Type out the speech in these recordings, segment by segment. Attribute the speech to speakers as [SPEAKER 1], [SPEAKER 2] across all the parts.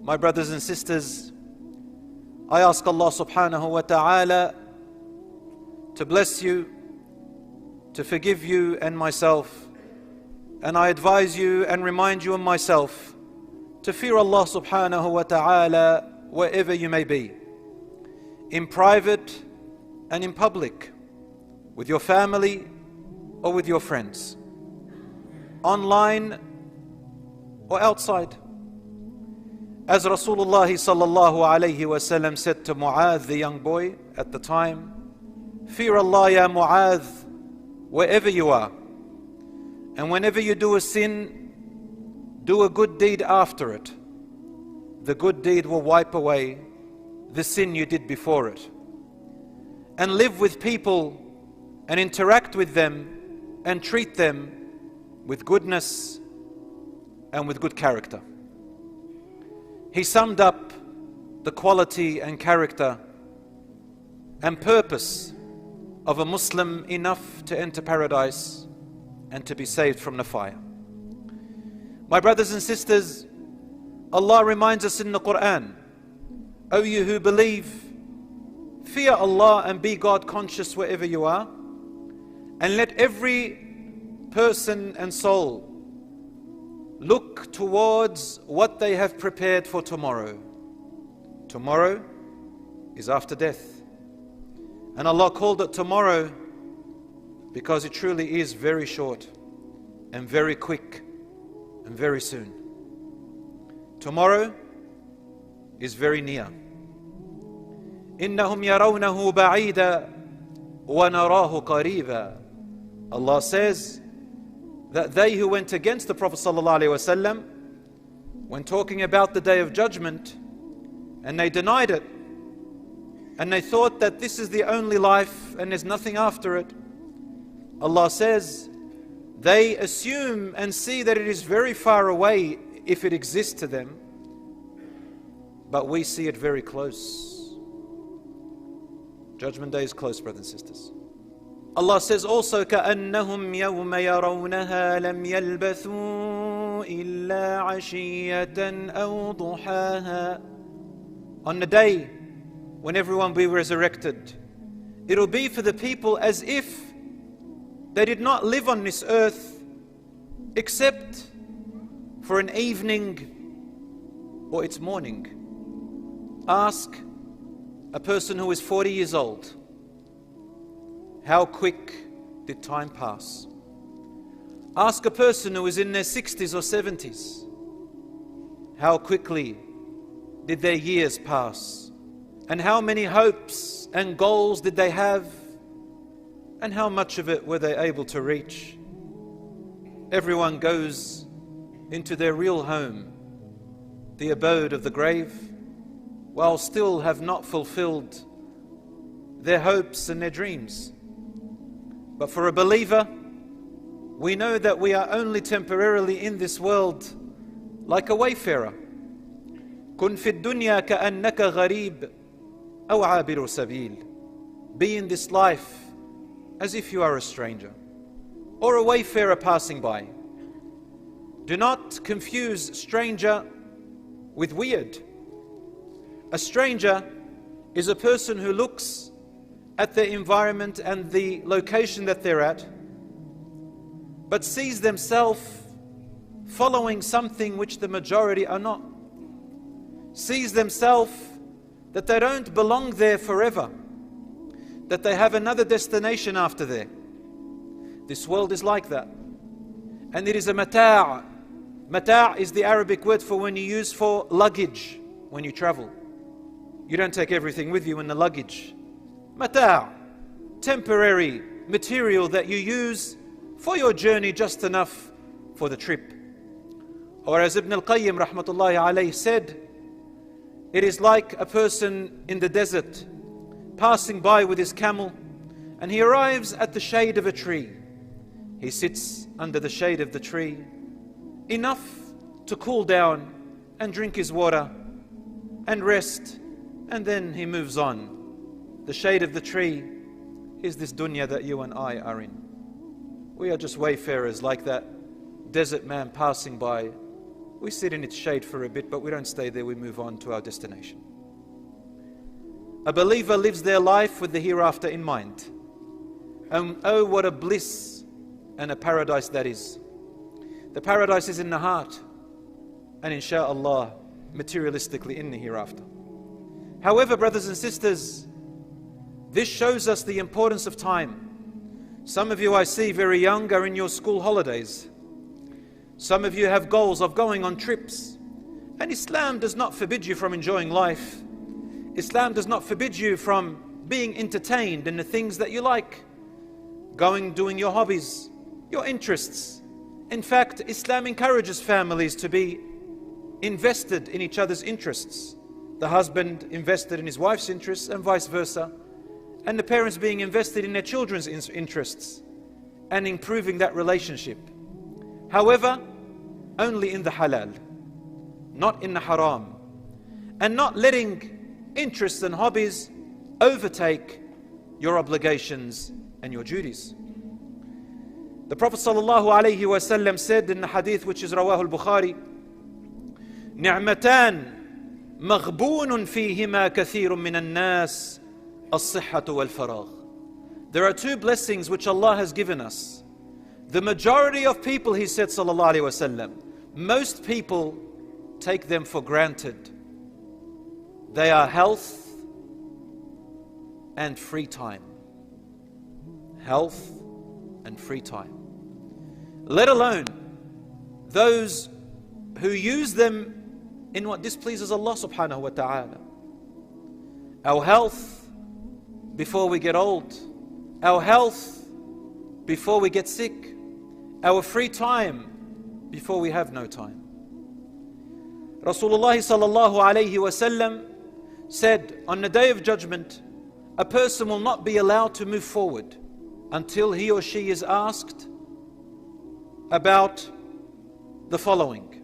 [SPEAKER 1] My brothers and sisters, I ask Allah Subhanahu wa ta'ala to bless you, to forgive you and myself, and I advise you and remind you and myself to fear Allah Subhanahu wa ta'ala wherever you may be, in private and in public, with your family or with your friends, online or outside. As Rasulullah sallallahu alayhi wasallam said to Mu'adh, the young boy at the time, fear Allah ya Mu'adh wherever you are, and whenever you do a sin, do a good deed after it. The good deed will wipe away the sin you did before it. And live with people and interact with them and treat them with goodness and with good character. He summed up the quality and character and purpose of a Muslim enough to enter paradise and to be saved from the fire. My brothers and sisters, Allah reminds us in the Quran, O you who believe, fear Allah and be God conscious wherever you are, and let every person and soul look towards what they have prepared for tomorrow. Tomorrow is after death. And Allah called it tomorrow because it truly is very short and very quick and very soon. Tomorrow is very near. إِنَّهُمْ يَرَوْنَهُ بَعِيدًا وَنَرَاهُ قَرِيبًا. Allah says that they who went against the Prophet ﷺ when talking about the Day of Judgment, and they denied it, and they thought that this is the only life and there's nothing after it, Allah says they assume and see that it is very far away if it exists to them, but we see it very close. Judgment Day is close, brothers and sisters. Allah says also, كَأَنَّهُمْ يَوْمَ يَرَوْنَهَا لَمْ يَلْبَثُوا إِلَّا عَشِيَّةً أَوْ ضُحَاهَا. On the day when everyone will be resurrected, it'll be for the people as if they did not live on this earth except for an evening or its morning. Ask a person who is 40 years old, how quick did time pass? Ask a person who is in their 60s or 70s, how quickly did their years pass? And how many hopes and goals did they have? And how much of it were they able to reach? Everyone goes into their real home, the abode of the grave, while still have not fulfilled their hopes and their dreams. But for a believer, we know that we are only temporarily in this world like a wayfarer. كن في الدنيا كأنك غريب أو عابر سبيل. Be in this life as if you are a stranger or a wayfarer passing by. Do not confuse stranger with weird. A stranger is a person who looks at the environment and the location that they're at, but sees themselves following something which the majority are not. Sees themselves that they don't belong there forever, that they have another destination after there. This world is like that. And it is a mata'. Mata' is the Arabic word for when you use for luggage when you travel. You don't take everything with you in the luggage. Mata', temporary material that you use for your journey, just enough for the trip. Or as Ibn al-Qayyim rahmatullahi alayhi said, it is like a person in the desert passing by with his camel, and he arrives at the shade of a tree. He sits under the shade of the tree, enough to cool down and drink his water and rest, and then he moves on. The shade of the tree is this dunya that you and I are in. We are just wayfarers like that desert man passing by We sit in its shade for a bit, but we don't stay there, we move on to our destination. A believer lives their life with the hereafter in mind. And oh, what a bliss and a paradise that is. The paradise is in the heart, and insha'Allah, materialistically in the hereafter. However, brothers and sisters, this shows us the importance of time. Some of you I see very young are in your school holidays. Some of you have goals of going on trips. And Islam does not forbid you from enjoying life. Islam does not forbid you from being entertained in the things that you like. Doing your hobbies, your interests. In fact, Islam encourages families to be invested in each other's interests. The husband invested in his wife's interests and vice versa. And the parents being invested in their children's interests and improving that relationship. However, only in the halal, not in the haram. And not letting interests and hobbies overtake your obligations and your duties. The Prophet ﷺ said in the hadith which is Rawah al-Bukhari, نعمتان مغبون فيهما كثير من الناس الصحة والفراغ. There are two blessings which Allah has given us. The majority of people, he said sallallahu alaihi wasallam, most people take them for granted. They are health and free time. Health and free time. Let alone those who use them in what displeases Allah subhanahu wa ta'ala. Our health before we get old. Our health before we get sick. Our free time before we have no time. Rasulullah sallallahu alayhi wasallam said, on the day of judgment, a person will not be allowed to move forward until he or she is asked about the following: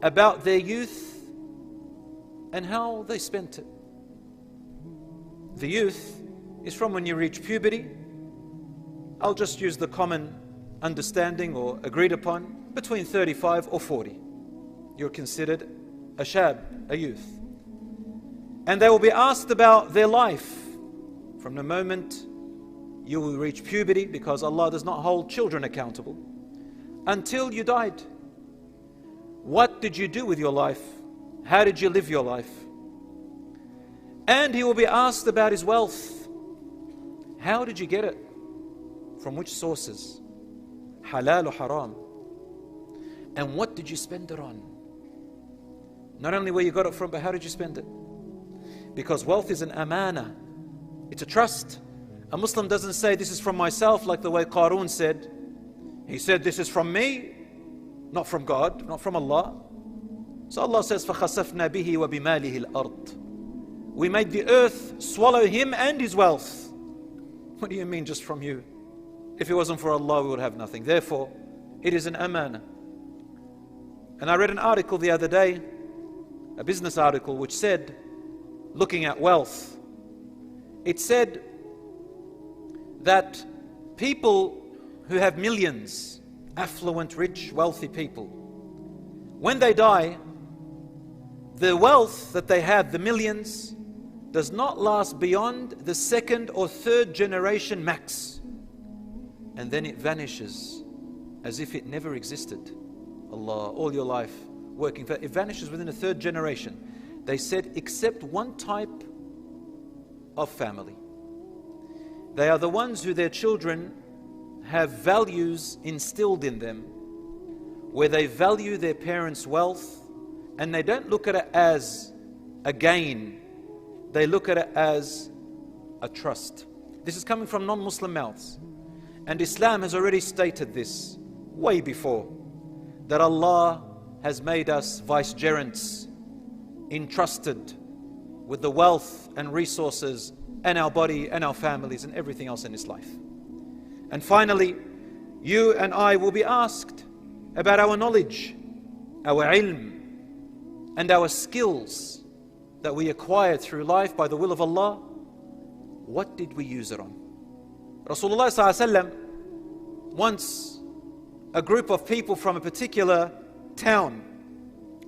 [SPEAKER 1] about their youth and how they spent it. The youth is from when you reach puberty. I'll just use the common understanding or agreed upon, between 35 or 40. You're considered a shab, a youth. And they will be asked about their life from the moment you will reach puberty, because Allah does not hold children accountable, until you died. What did you do with your life? How did you live your life? And he will be asked about his wealth. How did you get it? From which sources? Halal or haram? And what did you spend it on? Not only where you got it from, but how did you spend it? Because wealth is an amana. It's a trust. A Muslim doesn't say, this is from myself, like the way Qarun said. He said, this is from me, not from God, not from Allah. So Allah says, فَخَسَفْنَا بِهِ وَبِمَالِهِ الْأَرْضِ. We made the earth swallow him and his wealth. What do you mean just from you? If it wasn't for Allah, we would have nothing. Therefore, it is an amana. And I read an article the other day, a business article, which said, looking at wealth, it said that people who have millions, affluent, rich, wealthy people, when they die, the wealth that they have, the millions, does not last beyond the second or third generation max. And then it vanishes as if it never existed. Allah, all your life working for it, vanishes within the third generation. They said, except one type of family. They are the ones who their children have values instilled in them, where they value their parents' wealth, and they don't look at it as a gain. They look at it as a trust. This is coming from non-Muslim mouths. And Islam has already stated this way before, that Allah has made us vicegerents, entrusted with the wealth and resources and our body and our families and everything else in this life. And finally, you and I will be asked about our knowledge, our ilm, and our skills that we acquired through life by the will of Allah. What did we use it on? Rasulullah ﷺ, once a group of people from a particular town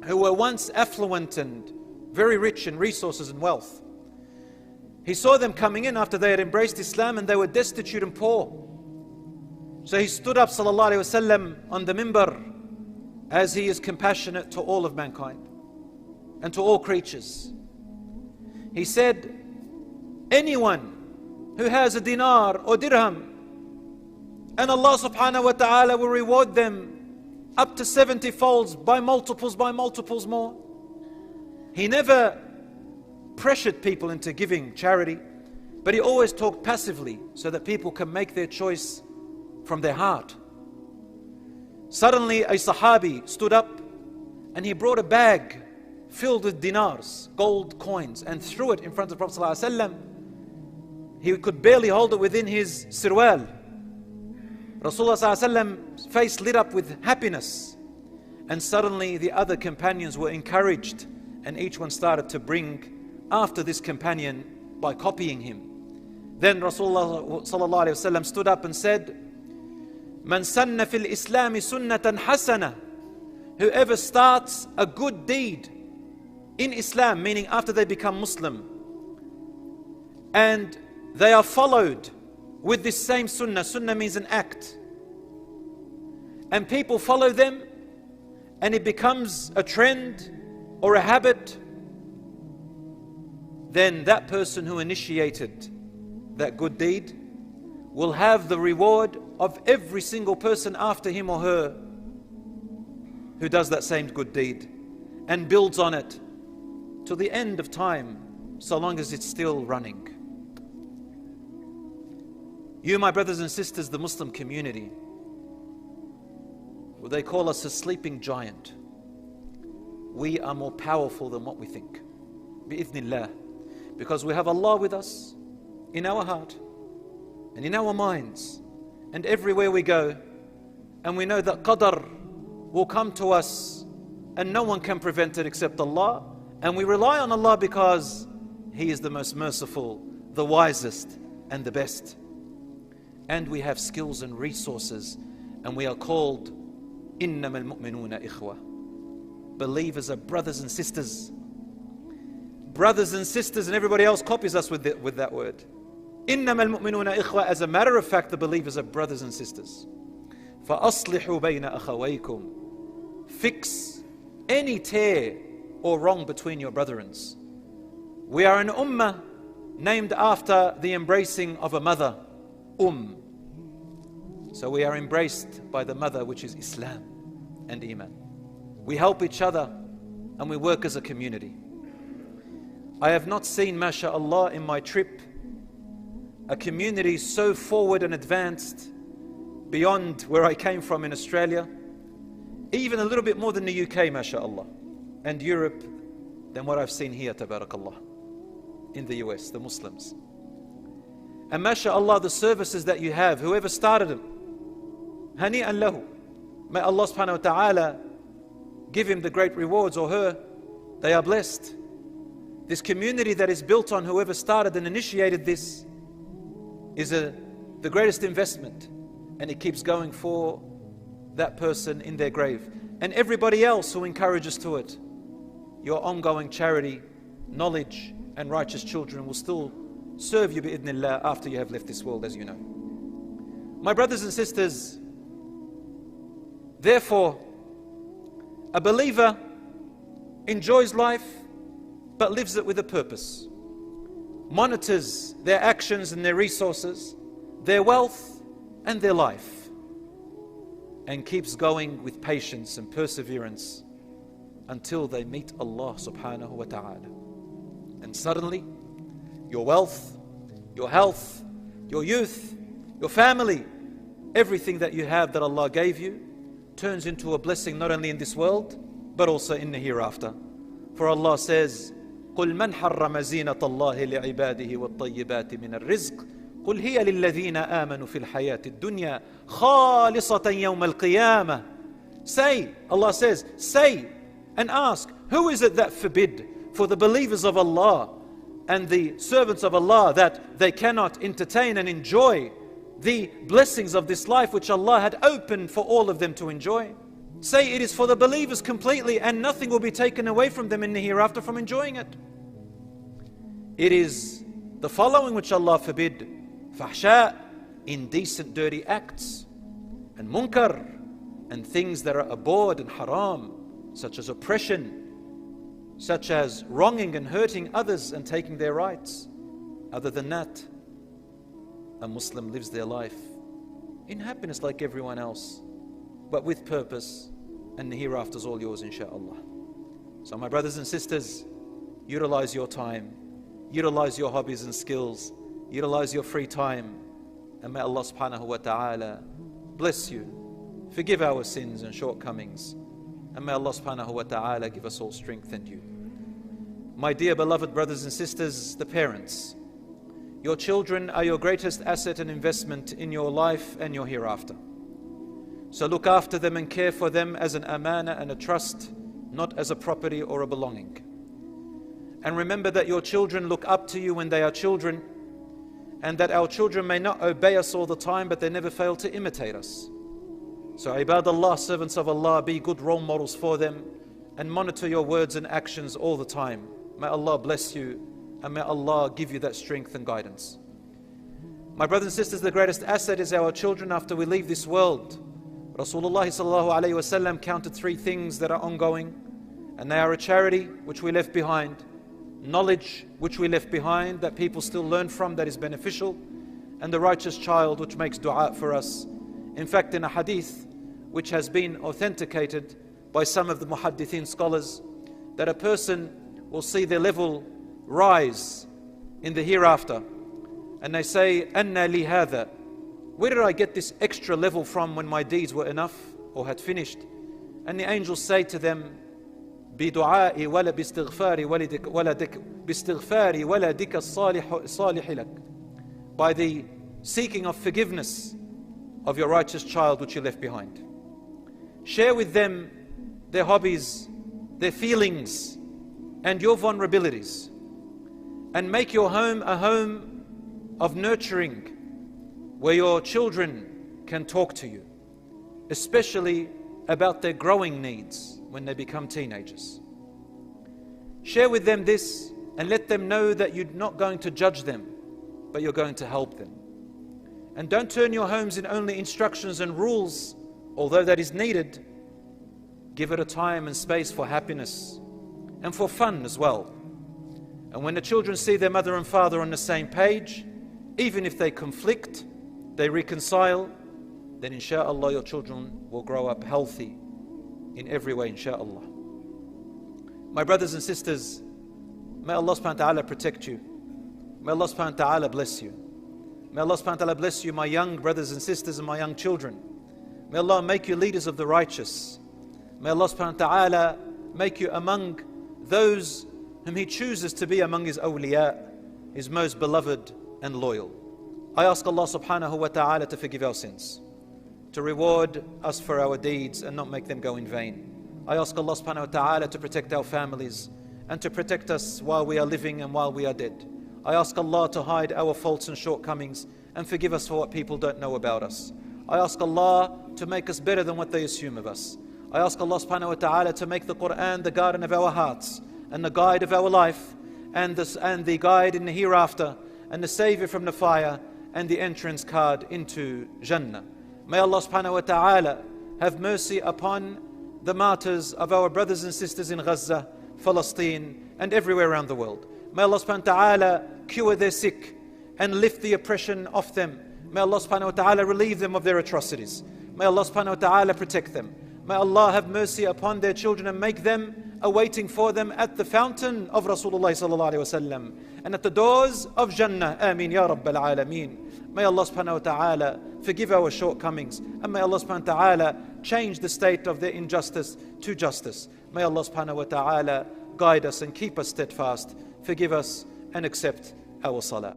[SPEAKER 1] who were once affluent and very rich in resources and wealth. He saw them coming in after they had embraced Islam and they were destitute and poor. So he stood up, sallallahu alaihi wasallam, on the minbar, as he is compassionate to all of mankind and to all creatures. He said, anyone who has a dinar or dirham, and Allah subhanahu wa ta'ala will reward them up to 70 folds, by multiples more. He never pressured people into giving charity, but he always talked passively so that people can make their choice from their heart. Suddenly a Sahabi stood up and he brought a bag filled with dinars, gold coins, and threw it in front of the Prophet ﷺ. He could barely hold it within his sirwal. Rasulullah ﷺ's face lit up with happiness, and suddenly the other companions were encouraged, and each one started to bring after this companion by copying him. Then Rasulullah ﷺ stood up and said, Man sanna fil Islami sunnatan hasana, whoever starts a good deed in Islam, meaning after they become Muslim, and they are followed with this same sunnah. Sunnah means an act, and people follow them, and it becomes a trend or a habit, then that person who initiated that good deed will have the reward of every single person after him or her who does that same good deed and builds on it till the end of time, so long as it's still running. You, my brothers and sisters, the Muslim community, well, they call us a sleeping giant. We are more powerful than what we think, bi'idhnillah, because we have Allah with us in our heart and in our minds and everywhere we go, and we know that qadr will come to us and no one can prevent it except Allah, and we rely on Allah because He is the most merciful, the wisest and the best. And we have skills and resources, and we are called إِنَّمَا الْمُؤْمِنُونَ إِخْوَةً. Believers are brothers and sisters. Brothers and sisters, and everybody else copies us with that word. إِنَّمَا الْمُؤْمِنُونَ إِخْوَةً. As a matter of fact, the believers are brothers and sisters. فَأَصْلِحُوا بَيْنَ أَخَوَيْكُمْ. Fix any tear or wrong between your brethrens. We are an ummah named after the embracing of a mother, So we are embraced by the mother, which is Islam and Iman. We help each other and we work as a community. I have not seen, mashallah, in my trip, a community so forward and advanced beyond where I came from in Australia, even a little bit more than the UK, mashallah, and Europe, than what I've seen here, tabarakallah, in the US, the Muslims. And mashallah, the services that you have, whoever started them, hani'an lahu. May Allah subhanahu wa ta'ala give him the great rewards, or her. They are blessed. This community that is built on whoever started and initiated this is the greatest investment, and it keeps going for that person in their grave. And everybody else who encourages to it, your ongoing charity, knowledge and righteous children will still serve you bi'idhnillah after you have left this world, as you know. My brothers and sisters, therefore, a believer enjoys life but lives it with a purpose, monitors their actions and their resources, their wealth and their life, and keeps going with patience and perseverance until they meet Allah subhanahu wa ta'ala. And suddenly, your wealth, your health, your youth, your family, everything that you have that Allah gave you turns into a blessing not only in this world but also in the hereafter. For Allah says, قُلْ مَنْ حَرَّمَ زِينَةَ اللَّهِ لِعِبَادِهِ وَالطَّيِّبَاتِ مِنَ الرِّزْقِ قُلْ هِيَ لِلَّذِينَ آمَنُوا فِي الْحَيَاةِ الدُّنْيَا خَالِصَةً يَوْمَ الْقِيَامَةِ. Say, Allah says, say and ask, who is it that forbid for the believers of Allah and the servants of Allah that they cannot entertain and enjoy the blessings of this life which Allah had opened for all of them to enjoy? Say it is for the believers completely, and nothing will be taken away from them in the hereafter from enjoying it. It is the following which Allah forbid: fahsha, indecent, dirty acts, and munkar, and things that are abhorred and haram, such as oppression, such as wronging and hurting others and taking their rights. Other than that, a Muslim lives their life in happiness like everyone else, but with purpose, and the hereafter is all yours, inshaAllah. So my brothers and sisters, utilize your time, utilize your hobbies and skills, utilize your free time, and may Allah subhanahu wa ta'ala bless you, forgive our sins and shortcomings, and may Allah subhanahu wa ta'ala give us all strength and you. My dear beloved brothers and sisters, the parents, your children are your greatest asset and investment in your life and your hereafter. So look after them and care for them as an amana and a trust, not as a property or a belonging. And remember that your children look up to you when they are children, and that our children may not obey us all the time, but they never fail to imitate us. So ibadallah, servants of Allah, be good role models for them and monitor your words and actions all the time. May Allah bless you, and may Allah give you that strength and guidance. My brothers and sisters, the greatest asset is our children after we leave this world. Rasulullah sallallahu alayhi wa sallam counted 3 things that are ongoing, and they are a charity which we left behind, knowledge which we left behind that people still learn from that is beneficial, and the righteous child which makes dua for us. In fact, in a hadith which has been authenticated by some of the muhaddithin scholars, that a person will see their level rise in the hereafter, and they say, "Anna li hadha." Where did I get this extra level from when my deeds were enough or had finished? And the angels say to them, بِدُعَاءِ وَلَا بِاسْتِغْفَارِ وَلَدِكَ الصَّالِحِ لَكَ, by the seeking of forgiveness of your righteous child which you left behind. Share with them their hobbies, their feelings, and your vulnerabilities, and make your home a home of nurturing, where your children can talk to you, especially about their growing needs when they become teenagers. Share with them this and let them know that you're not going to judge them, but you're going to help them. And don't turn your homes in only instructions and rules, although that is needed. Give it a time and space for happiness and for fun as well. And when the children see their mother and father on the same page, even if they conflict, they reconcile, then inshaAllah your children will grow up healthy in every way, inshaAllah. My brothers and sisters, may Allah subhanahu wa ta'ala protect you. May Allah subhanahu wa ta'ala bless you. May Allah subhanahu wa ta'ala bless you, my young brothers and sisters and my young children. May Allah make you leaders of the righteous. May Allah subhanahu wa ta'ala make you among those whom He chooses to be among His awliya, His most beloved and loyal. I ask Allah subhanahu wa ta'ala to forgive our sins, to reward us for our deeds and not make them go in vain. I ask Allah subhanahu wa ta'ala to protect our families and to protect us while we are living and while we are dead. I ask Allah to hide our faults and shortcomings and forgive us for what people don't know about us. I ask Allah to make us better than what they assume of us. I ask Allah subhanahu wa ta'ala to make the Quran the garden of our hearts and the guide of our life and the guide in the hereafter and the savior from the fire and the entrance card into Jannah. May Allah subhanahu wa ta'ala have mercy upon the martyrs of our brothers and sisters in Gaza, Palestine, and everywhere around the world. May Allah subhanahu wa ta'ala cure their sick and lift the oppression off them. May Allah subhanahu wa ta'ala relieve them of their atrocities. May Allah subhanahu wa ta'ala protect them. May Allah have mercy upon their children and make them awaiting for them at the fountain of Rasulullah sallallahu alayhi wa sallam and at the doors of Jannah. Ameen ya Rabbal Alameen. May Allah subhanahu wa ta'ala forgive our shortcomings, and may Allah subhanahu wa ta'ala change the state of their injustice to justice. May Allah subhanahu wa ta'ala guide us and keep us steadfast, forgive us and accept our salah.